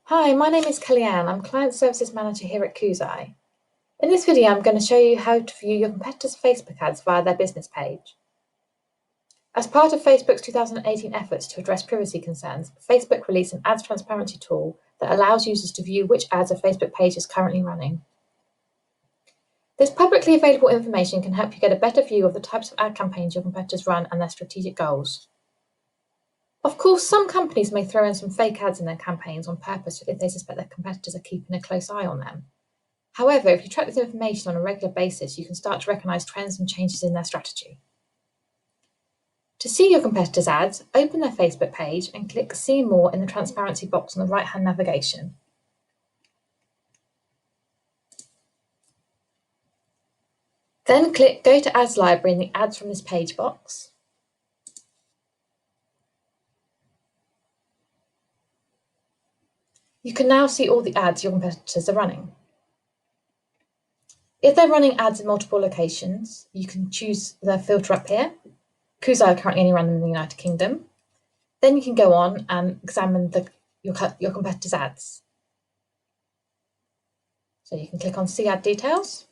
Hi, my name is Kellyanne. I'm Client Services Manager here at Koozai. In this video, I'm going to show you how to view your competitors' Facebook ads via their business page. As part of Facebook's 2018 efforts to address privacy concerns, Facebook released an ads transparency tool that allows users to view which ads a Facebook page is currently running. This publicly available information can help you get a better view of the types of ad campaigns your competitors run and their strategic goals. Of course, some companies may throw in some fake ads in their campaigns on purpose if they suspect their competitors are keeping a close eye on them. However, if you track this information on a regular basis, you can start to recognise trends and changes in their strategy. To see your competitors' ads, open their Facebook page and click See More in the transparency box on the right-hand navigation. Then click Go to Ads Library in the Ads from this page box. You can now see all the ads your competitors are running. If they're running ads in multiple locations, you can choose the filter up here. Koozai currently only run them in the United Kingdom. Then you can go on and examine your competitors' ads. So you can click on See Ad Details,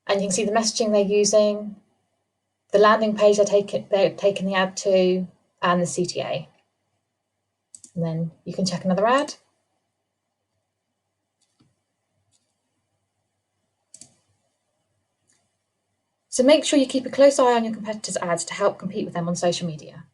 and you can see the messaging they're using, the landing page they're taking the ad to, and the CTA. And then you can check another ad. So make sure you keep a close eye on your competitors' ads to help compete with them on social media.